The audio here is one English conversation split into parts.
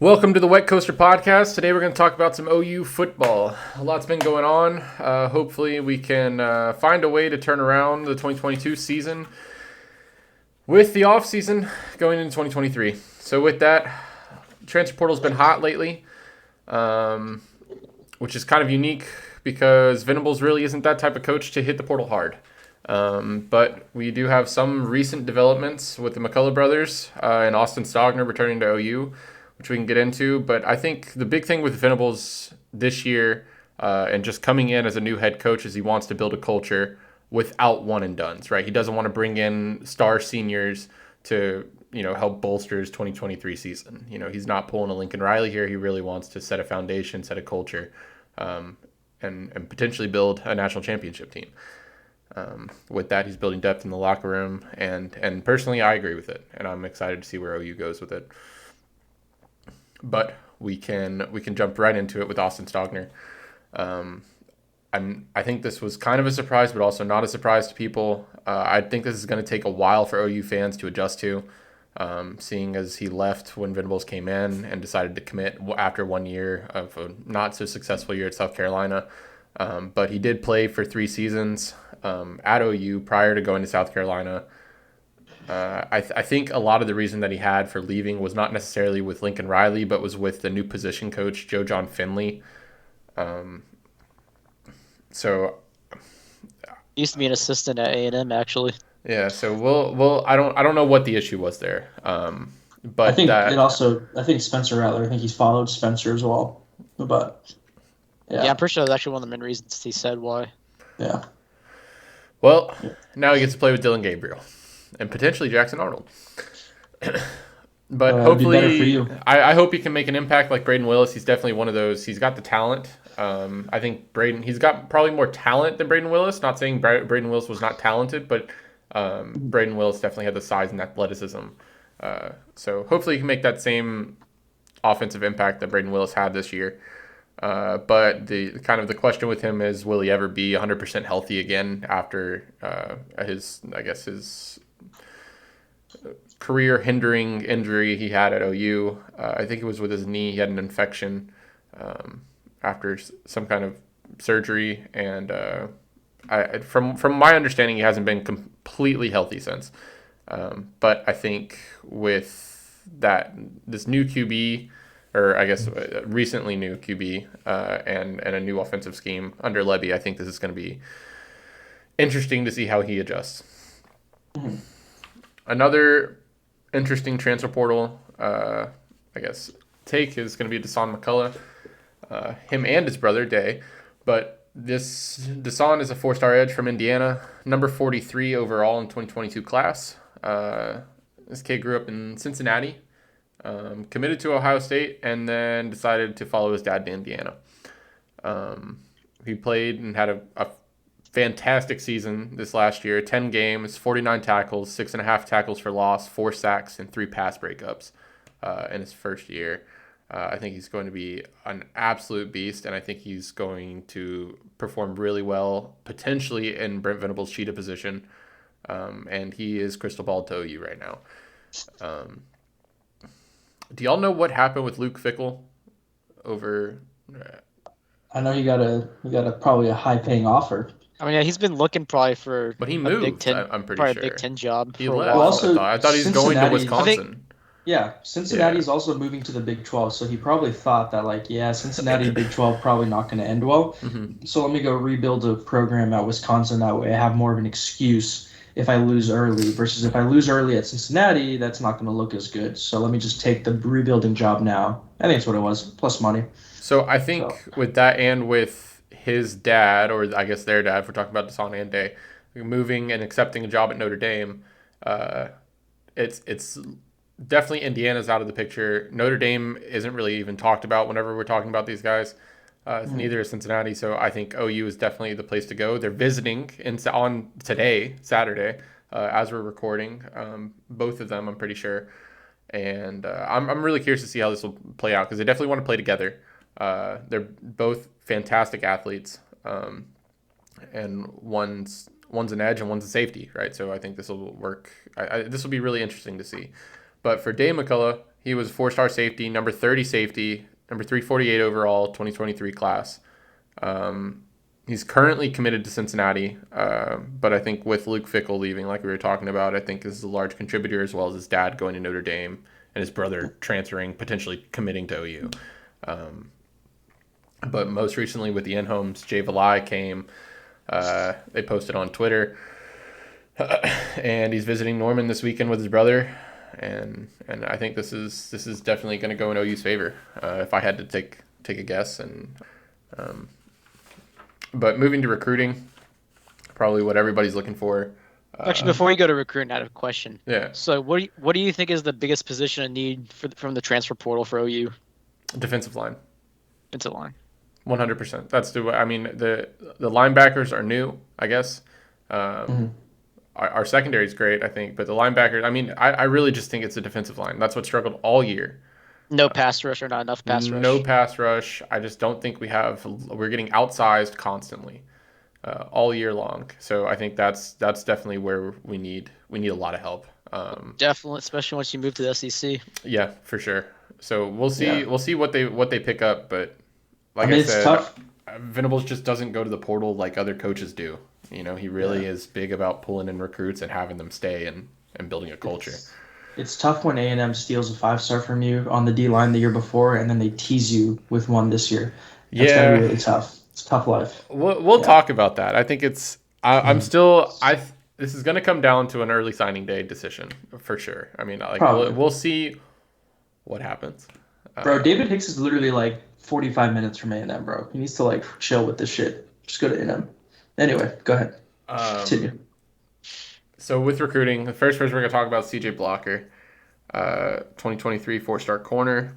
Welcome to the Wet Coaster Podcast. Today we're going to talk about some OU football. A lot's been going on. Hopefully we can find a way to turn around the 2022 season with the off season going into 2023. So with that, transfer portal's been hot lately, which is kind of unique because Venables really isn't that type of coach to hit the portal hard. But we do have some recent developments with the McCullough brothers and Austin Stogner returning to OU, which we can get into. But I think the big thing with Venables this year and just coming in as a new head coach is he wants to build a culture without one and dones, right? He doesn't want to bring in star seniors to, help bolster his 2023 season. He's not pulling a Lincoln Riley here. He really wants to set a foundation, set a culture, and potentially build a national championship team. With that, he's building depth in the locker room, and personally, I agree with it, and I'm excited to see where OU goes with it. But we can jump right into it with Austin Stogner. I think this was kind of a surprise, but also not a surprise to people. I think this is going to take a while for OU fans to adjust to, seeing as he left when Venables came in and decided to commit after 1 year of a not so successful year at South Carolina. But he did play for 3 seasons at OU prior to going to South Carolina. I think a lot of the reason that he had for leaving was not necessarily with Lincoln Riley, but was with the new position coach, Joe John Finley. So He used to be an assistant at A&M, actually. yeah, so we'll I don't know what the issue was there. I But think it that also. I think Spencer Rattler. I think he's followed Spencer as well. But Yeah, yeah, I'm pretty sure that's actually one of the main reasons he said why. yeah. well, now he gets to play with Dylan Gabriel and potentially Jackson Arnold. But It'd be better for hopefully, you. I hope he can make an impact like Braden Willis. He's definitely one of those. He's got the talent. I think he's got probably more talent than Braden Willis. Not saying Braden Willis was not talented, but Braden Willis definitely had the size and athleticism. So hopefully he can make that same offensive impact that Braden Willis had this year. But the question with him is, will he ever be 100% healthy again after his career hindering injury he had at OU? I think it was with his knee. He had an infection after some kind of surgery, and from my understanding, he hasn't been completely healthy since. But I think with this new QB, or I guess recently new QB, and a new offensive scheme under Levy, I think this is going to be interesting to see how he adjusts. Mm-hmm. Another interesting transfer portal, take is going to be Dasan McCullough, him and his brother Day. But this Dasan is a 4-star edge from Indiana, number 43 overall in 2022 class. This kid grew up in Cincinnati, committed to Ohio State, and then decided to follow his dad to Indiana. He played and had a fantastic season this last year. 10 games, 49 tackles, 6.5 tackles for loss, 4 sacks, and 3 pass breakups in his first year. I think he's going to be an absolute beast, and I think he's going to perform really well, potentially in Brent Venables' cheetah position. And he is crystal ball to OU right now. Do y'all know what happened with Luke Fickle over? I know you got a probably a high paying offer. I mean, yeah, he's been looking probably for But he a Big moved. Ten, I'm pretty probably sure a Big Ten job he for a left. Well, while. also I thought he was going to Cincinnati's. Wisconsin. Yeah, Cincinnati's Yeah. also moving to the Big 12, so he probably thought that Cincinnati Big 12 probably not going to end well. Mm-hmm. So let me go rebuild a program at Wisconsin. That way, I have more of an excuse if I lose early versus if I lose early at Cincinnati, that's not going to look as good. So let me just take the rebuilding job now. I think that's what it was, plus money. So I think So with that and with his dad, or I guess their dad, if we're talking about Dasan and Day, moving and accepting a job at Notre Dame, it's definitely Indiana's out of the picture. Notre Dame isn't really even talked about whenever we're talking about these guys. Neither is Cincinnati, so I think OU is definitely the place to go. They're visiting on today, Saturday, as we're recording. Both of them, I'm pretty sure. And I'm really curious to see how this will play out because they definitely want to play together. They're both fantastic athletes, and one's an edge and one's a safety, right? So I think this will work. This will be really interesting to see. But for Dave McCullough, He was 4-star safety, number 30 safety, number 348 overall, 2023 class. He's currently committed to Cincinnati, but I think with Luke Fickell leaving, like we were talking about, I think this is a large contributor, as well as his dad going to Notre Dame and his brother transferring, potentially committing to OU. But most recently with the in-homes, Jay Valai came. They posted on Twitter, and he's visiting Norman this weekend with his brother, and I think this is definitely going to go in OU's favor, if I had to take a guess. And but moving to recruiting, probably what everybody's looking for. Actually, before you go to recruiting, I have a question. Yeah, So what do you think is the biggest position in need from the transfer portal for OU? defensive line, Defensive line. 100%. That's the linebackers are new, I guess. Our secondary is great, I think, but the linebackers, I mean, I really just think it's the defensive line. That's what struggled all year. No pass rush or not enough pass rush. No pass rush. I just don't think we're getting outsized constantly all year long. So I think that's definitely where we need a lot of help. Definitely, especially once you move to the SEC. Yeah, for sure. So we'll see. Yeah. We'll see what they pick up. But like I mean, I it's said, tough. Venables just doesn't go to the portal like other coaches do. You know, he really is big about pulling in recruits and having them stay and building a culture. It's tough when A&M steals a 5-star from you on the D-line the year before, and then they tease you with one this year. That's gotta be really tough. It's a tough life. We'll talk about that. I think it's. I'm still. This is going to come down to an early signing day decision for sure. I mean, like we'll see what happens. Bro, David Hicks is literally like 45 minutes from A&M, bro. He needs to like chill with this shit. Just go to A&M. Anyway, go ahead. Continue. So with recruiting, the first person we're going to talk about is CJ Blocker, 2023 4-star corner.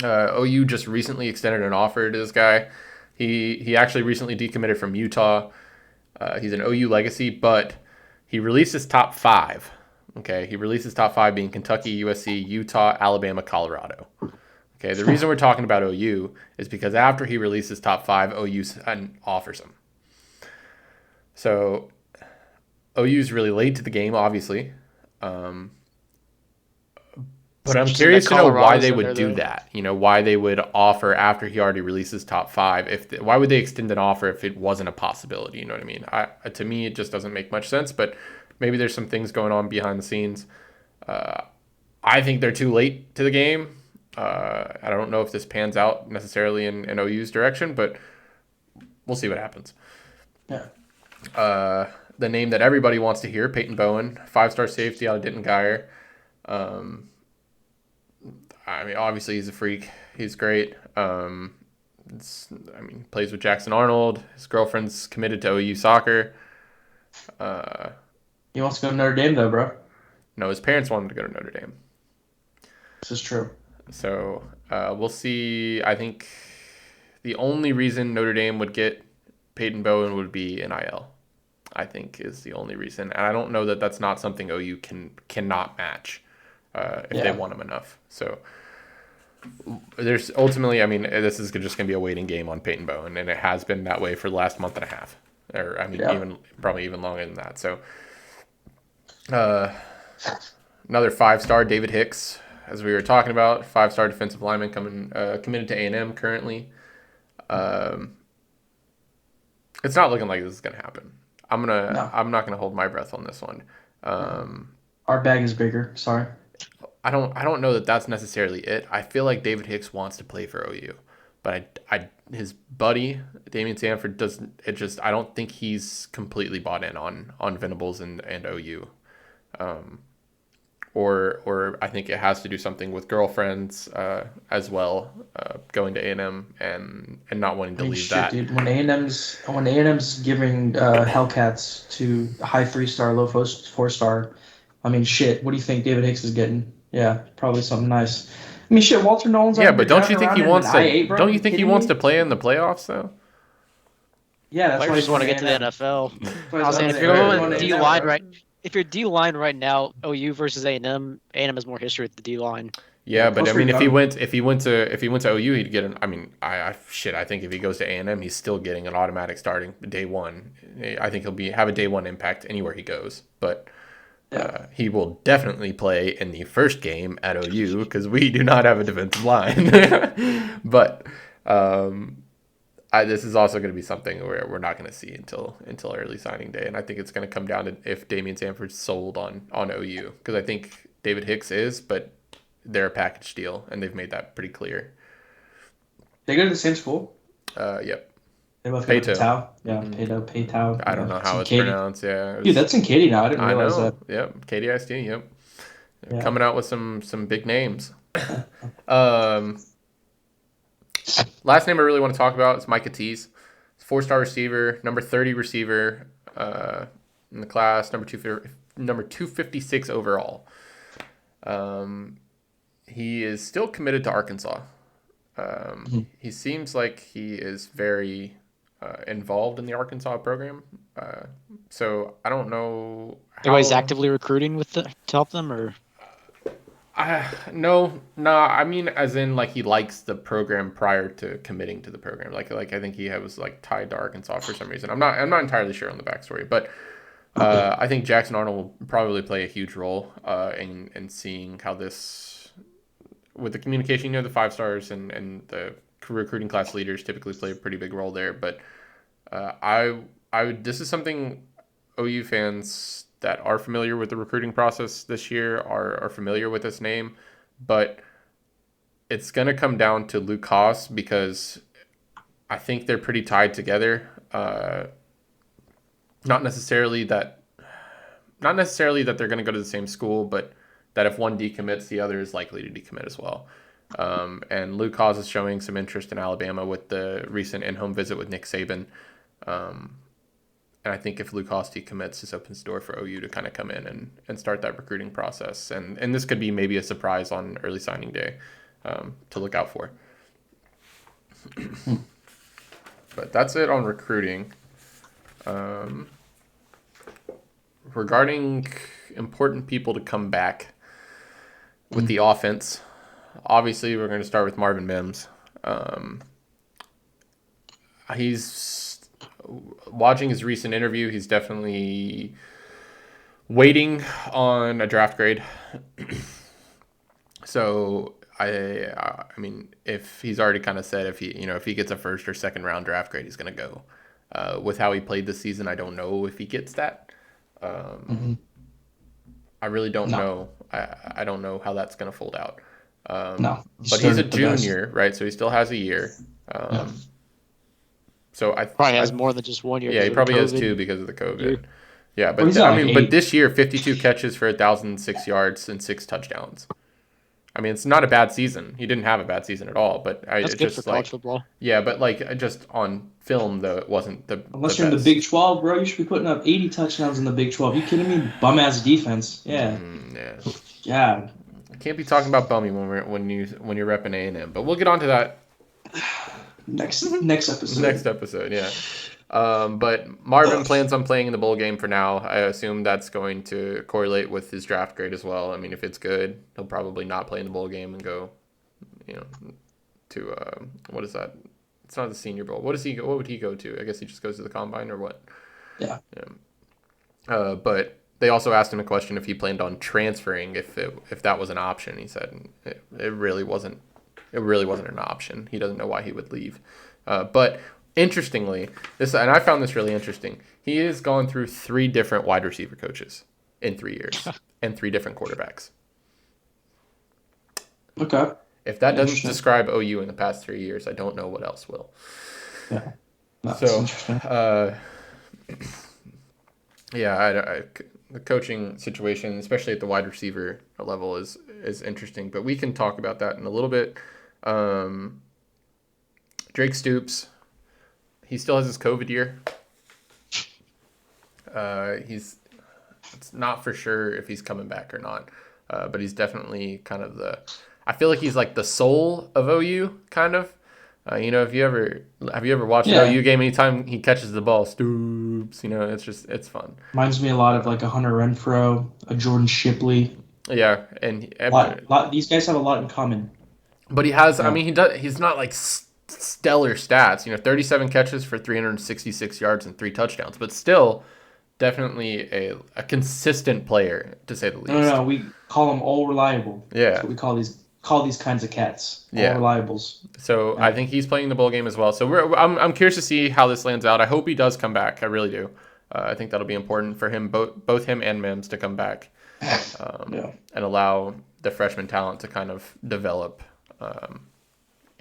OU just recently extended an offer to this guy. He actually recently decommitted from Utah. He's an OU legacy, but he released his top 5. Okay, he released his top 5 being Kentucky, USC, Utah, Alabama, Colorado. Okay, the reason we're talking about OU is because after he released his top 5, OU offers him. So OU's really late to the game, obviously. But I'm curious to know why they would do that. You know, why they would offer after he already releases top 5. Why would they extend an offer if it wasn't a possibility? You know what I mean? To me, it just doesn't make much sense. But maybe there's some things going on behind the scenes. I think they're too late to the game. I don't know if this pans out necessarily in OU's direction, but we'll see what happens. Yeah. The name that everybody wants to hear, Peyton Bowen, 5-star safety out of Denton Guyer. I mean, obviously he's a freak. He's great. Plays with Jackson Arnold. His girlfriend's committed to OU soccer. He wants to go to Notre Dame, though, bro. No, his parents wanted to go to Notre Dame. This is true. So we'll see. I think the only reason Notre Dame would get Peyton Bowen would be NIL. I think is the only reason, and I don't know that that's not something OU cannot match if they want him enough. So there's ultimately, I mean, this is just going to be a waiting game on Peyton Bowen, and it has been that way for the last month and a half, or I mean, even longer than that. So another 5-star, David Hicks, as we were talking about, 5-star defensive lineman committed to A&M currently. It's not looking like this is going to happen. I'm not gonna hold my breath on this one. Our bag is bigger. Sorry. I don't know that that's necessarily it. I feel like David Hicks wants to play for OU, but his buddy Damian Sanford doesn't. I don't think he's completely bought in on Venables and OU. Or I think it has to do something with girlfriends as well, going to A&M and not wanting to leave that. Dude, when A&M's giving Hellcats to high 3-star, low 4-star, I mean, shit. What do you think David Hicks is getting? Yeah, probably something nice. I mean, shit. Walter Nolan's but don't you think he wants to? Don't you think he wants to play in the playoffs though? Yeah, that's why Players he's want to get to the NFL. I was saying, if you're going with D-line right. If you're D-line right now, OU versus A&M has more history with the D-line. Yeah, but I mean, if he went to OU, he'd get an. I mean, I think if he goes to A&M, he's still getting an automatic starting day one. I think he'll have a day one impact anywhere he goes. But Yeah. He will definitely play in the first game at OU because we do not have a defensive line. But this is also going to be something where we're not going to see until early signing day, and I think it's going to come down to if Damian Sanford's sold on OU, because I think David Hicks is, but they're a package deal, and they've made that pretty clear. They go to the same school. Yep. They both go to Pato. Tau. Yeah, Pato. I don't know how it's pronounced. Yeah, Dude, that's in Katy now. I didn't realize that. Yep, Katy ISD. Yep. Yeah. Coming out with some big names. Last name I really want to talk about is Micah Tease. 4-star receiver, number 30 receiver in the class, number 256 overall. He is still committed to Arkansas. He seems like he is very involved in the Arkansas program. So I don't know. He's actively recruiting to help them, or? No. I mean, as in like he likes the program prior to committing to the program. Like I think he was like tied to Arkansas for some reason. I'm not entirely sure on the backstory, but I think Jackson Arnold will probably play a huge role in seeing how this, with the communication. The 5 stars and the recruiting class leaders typically play a pretty big role there. But this is something OU fans that are familiar with the recruiting process this year are familiar with this name, but it's going to come down to Luke Haas, because I think they're pretty tied together. Not necessarily that they're going to go to the same school, but that if one decommits, the other is likely to decommit as well. And Luke Haas is showing some interest in Alabama with the recent in-home visit with Nick Saban. And I think if Luke Haas decommits, this opens the door for OU to kind of come in and start that recruiting process. And this could be maybe a surprise on early signing day to look out for. But that's it on recruiting. Regarding important people to come back with the offense, obviously we're going to start with Marvin Mims. He's watching his recent interview. He's definitely waiting on a draft grade. So I mean, if he's already kind of said if he gets a first or second round draft grade, he's going to go. With how he played this season, I don't know if he gets that. I really don't know. I don't know how that's going to fold out. No, but he's a junior, right? So he still has a year. So I probably has more than just 1 year. Yeah, he probably has 2 because of the COVID. Year. Yeah, but but this year, 52 catches for 1,006 yards and 6 touchdowns. I mean, it's not a bad season. He didn't have a bad season at all. But that's good for college football. Yeah, but just on film though, it wasn't the. Unless you're in the Big 12, bro, you should be putting up 80 touchdowns in the Big 12. You kidding me? Bum ass defense. Yeah. Yeah. I can't be talking about bummy when you're repping A&M, but we'll get on to that. Next episode. Next episode, yeah. But Marvin plans on playing in the bowl game for now. I assume that's going to correlate with his draft grade as well. I mean, if it's good, he'll probably not play in the bowl game and go, to what is that? It's not the Senior Bowl. What would he go to? I guess he just goes to the Combine or what? Yeah. But they also asked him a question if he planned on transferring if that was an option. He said it really wasn't. It really wasn't an option. He doesn't know why he would leave. But interestingly, and I found this really interesting. He has gone through 3 different wide receiver coaches in 3 years and 3 different quarterbacks. Okay. If that doesn't describe OU in the past 3 years, I don't know what else will. Yeah. So, the coaching situation, especially at the wide receiver level, is interesting. But we can talk about that in a little bit. Drake Stoops, he still has his COVID year. It's not for sure if he's coming back or not, but he's definitely kind of I feel like he's like the soul of OU, kind of. Have you ever watched an OU game? Anytime he catches the ball, Stoops, it's fun. Reminds me a lot of like a Hunter Renfrow, a Jordan Shipley. Yeah, and these guys have a lot in common. But he has. Yeah. I mean, he's not like stellar stats. 37 catches for 366 yards and 3 touchdowns. But still, definitely a consistent player, to say the least. No, we call them all reliable. Yeah. That's what we call these kinds of cats. All Yeah. reliables. So I think he's playing the bowl game as well. So I'm curious to see how this lands out. I hope he does come back. I really do. I think that'll be important for him, both him and Mims, to come back and allow the freshman talent to kind of develop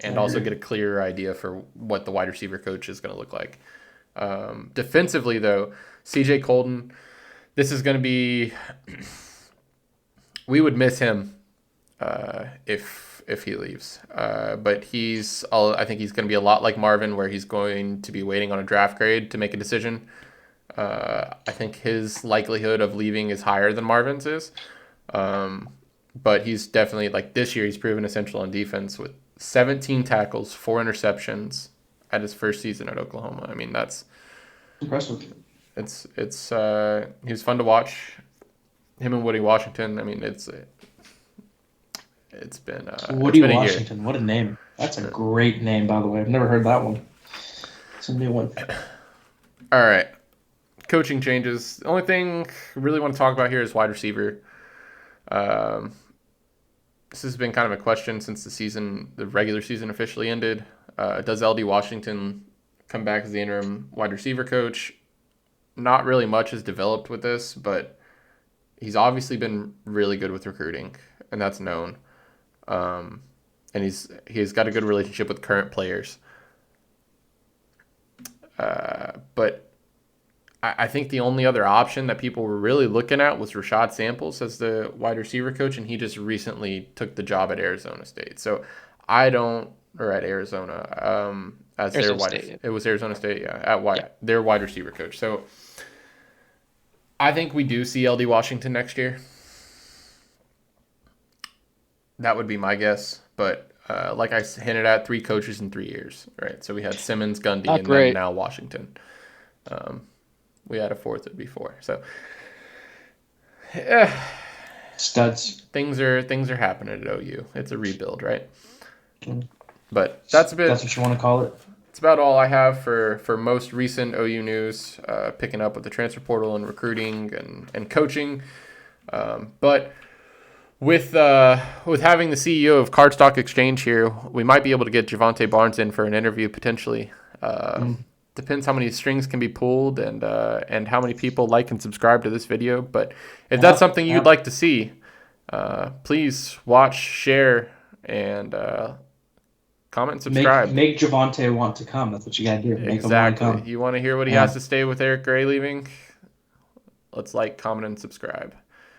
and also get a clearer idea for what the wide receiver coach is going to look like. Defensively, though, CJ Colton, this is going to be we would miss him if he leaves. But I think he's going to be a lot like Marvin, where he's going to be waiting on a draft grade to make a decision. I think his likelihood of leaving is higher than Marvin's is. But he's definitely, like this year, he's proven essential on defense with 17 tackles, 4 interceptions at his first season at Oklahoma. I mean, that's impressive. Woody it's been Washington. What a name! That's a great name, by the way. I've never heard that one. It's a new one. All right, coaching changes. The only thing I really want to talk about here is wide receiver. This has been kind of a question since the regular season officially ended. Does LD Washington come back as the interim wide receiver coach? Not really much has developed with this, but he's obviously been really good with recruiting, and that's known. And he's got a good relationship with current players. But I think the only other option that people were really looking at was Rashad Samples as the wide receiver coach, and he just recently took the job at Arizona State. So at Arizona, as Arizona their wide. State. It was Arizona State, their wide receiver coach. So I think we do see LD Washington next year. That would be my guess, but like I hinted at, 3 coaches in 3 years, right? So we had Simmons, Gundy, and then now Washington. We had a 4th before, so studs. Things are happening at OU. It's a rebuild, right? But that's what you want to call it. It's about all I have for most recent OU news. Picking up with the transfer portal and recruiting and coaching, but. With having the CEO of Cardstock Exchange here, we might be able to get Javante Barnes in for an interview potentially. Depends how many strings can be pulled and how many people like and subscribe to this video. But if that's something you'd like to see, please watch, share, and comment and subscribe. Make Javante want to come. That's what you got to do. Make him want to come. You want to hear what he has to say with Eric Gray leaving? Let's like, comment, and subscribe.